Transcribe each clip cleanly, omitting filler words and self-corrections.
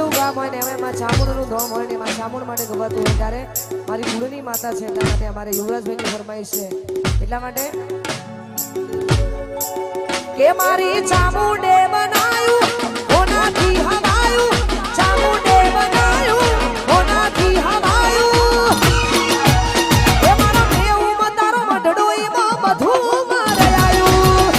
એવું ગામ હોય ને એમાં ચામુંડનું ધોમ હોય ને એમાં ચામુંડ માટે ગવાતું હોય ત્યારે મારી ગુરુની માતા છે એટલા માટે અમારે યુવરાજભાઈની ફરમાઈશ છે એટલા માટે કે મારી ચામુંડે બનાયું ઓનાથી હવાયું ચામુંડે બનાયું ઓનાથી હવાયું એ મારા મેઉમાં તારો મઢડોઈમાં બધું મારે આયું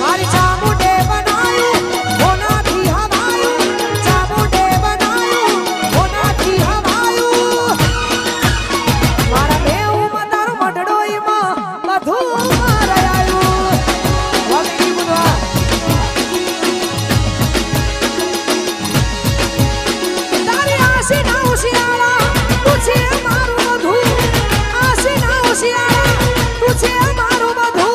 મારી ચામુંડે બનાયું ઓનાથી હવાયું ચામુંડે બનાયું ઓનાથી હવાયું મારા મેઉમાં તારો મઢડોઈમાં બધું મારે આયું વાલી બુધવા તારી આશી ના ઉશિયાળા તું છે મારું બધું આશી ના ઉશિયાળા તું છે મારું બધું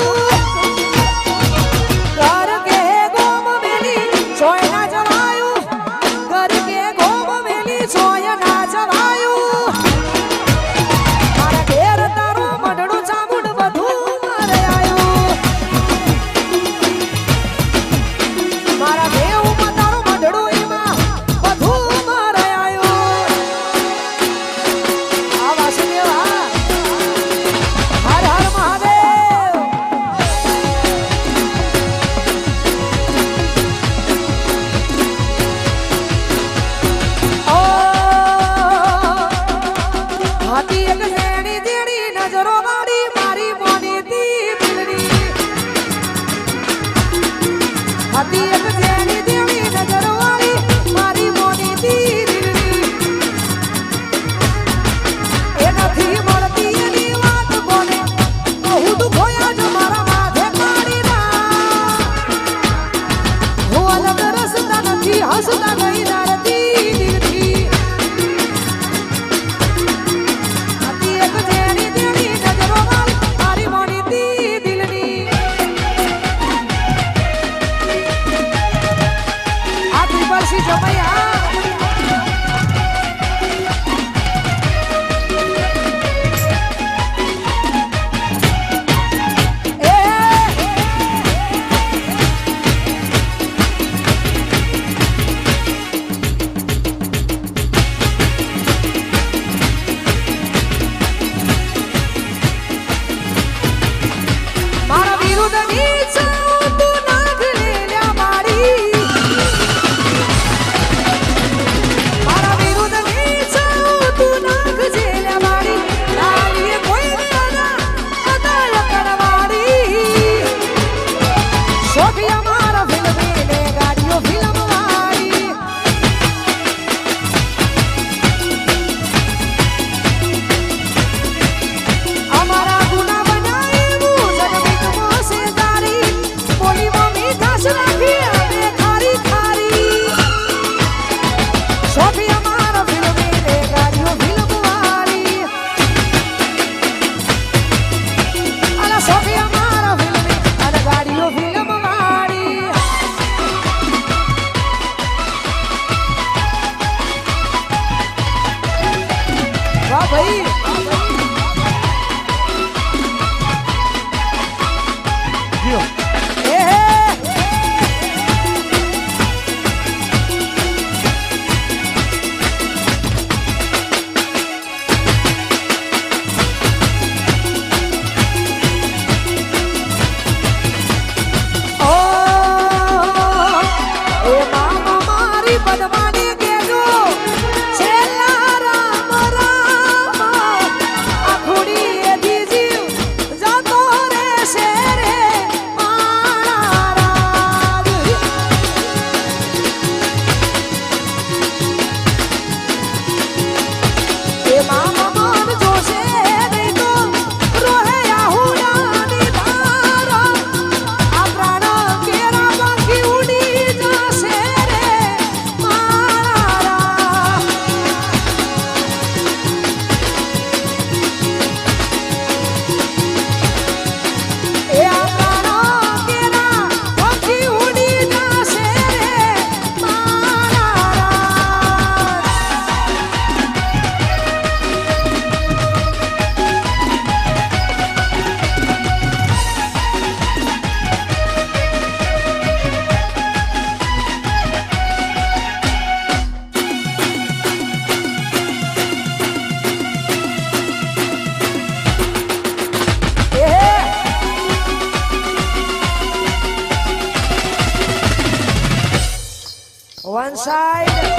ઘર કે ગોમ મેલી સોય ના જવાયું ઘર કે ગોમ મેલી સોય ના જવાયું મારા ઘેર તારો મઢડો ચામુંડ બધું મારે આયું મારા દેવમાં તારો મઢડો એમાં બધું મારે આયું આ વાસુદેવ હર હર મહાદેવ ઓ હાથી એક ઝેણી ઝેણી નજરો વાળી મારી મોની દી દિલની હાથી એક ઝેણી ઝેણી નજરો વાળી મારી મોની દી દિલની એ નથી મળતી એની વાત કોને કહું તું ખોયા જો મારા માથે પાડી ના હું અલગ રસતા નથી હસતા ગઈ નારતી દિલથી હાથી એક ઝેણી ઝેણી નજરો વાળી મારી મોની દી દિલની આ ત્રિપરસી જમૈયા મારા વિરુદ્ધની ચાઉ તું નાખ લેલ્યા મારી મારા વિરુદ્ધની ચાઉ તું નાખ જેલ્યા મારી લાલીએ કોઈને અદાલ કરવાડી શોખિયા મારા ફિલ્મી ને ગાડીઓ ફિલ્મ વાળી અમારા ગુના બનાવ્યું જગમીત મોસે તારી બોલીમાં મીઠાશ રાખી અમે ખારી ખારી સોફિયા મારા ફિલ્મી ને ગાડીઓ ફિલ્મ વાળી અલા સોફિયા મારા ફિલ્મી અને ગાડીઓ ફિલ્મ વાળી વાહ ભાઈ એ ઓ એ મામા મારી બદમાની કેજો છેલ્લા રામ રામ આખુડી એ દીજી જતો રે શેરે વન સાઈડ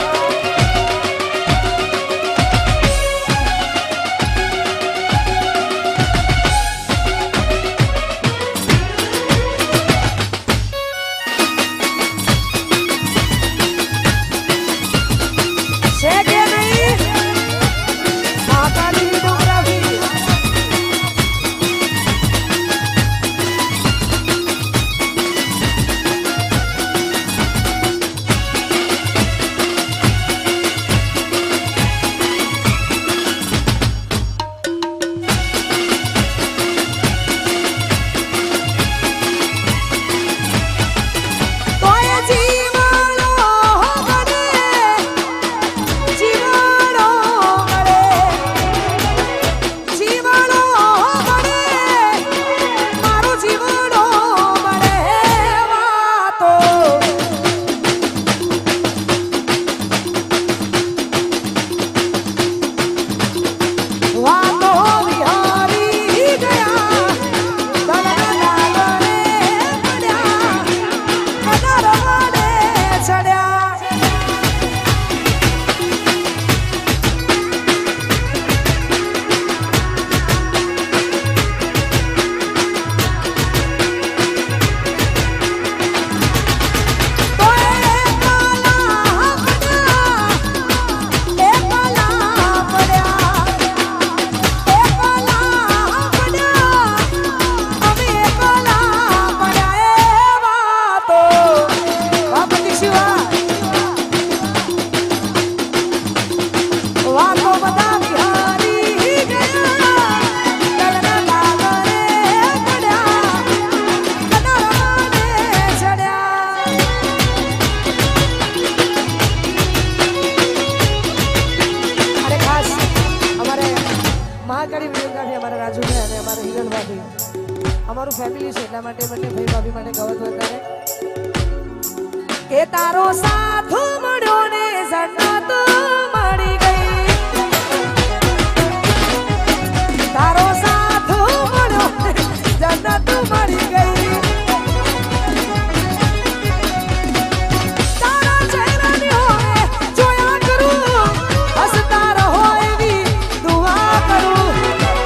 અમારું ફેમિલી છે એટલા માટે બંને ભાઈ ભાભી માટે ગવત વધારે કે તારો સાથ મળ્યો ને જન્નત મળી ગઈ તારો સાથ મળ્યો જન્નત મળી ગઈ તારા ચહેરાની હોય જોયા કરું હસતા રહો એવી દુઆ કરું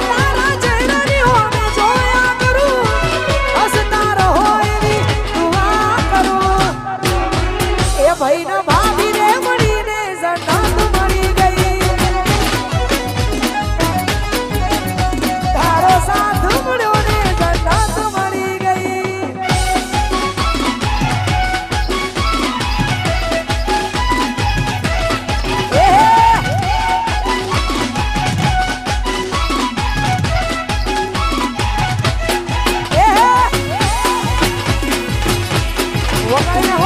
તારા ચહેરાની હોય જોયા કરું હસતા રહો એવી દુઆ કરું એ ભાઈના ભાભીને મળીને જન્નત મળી ગઈ તારો સાથ મળ્યો ને જન્નત મળી ગઈ વગાડ્યા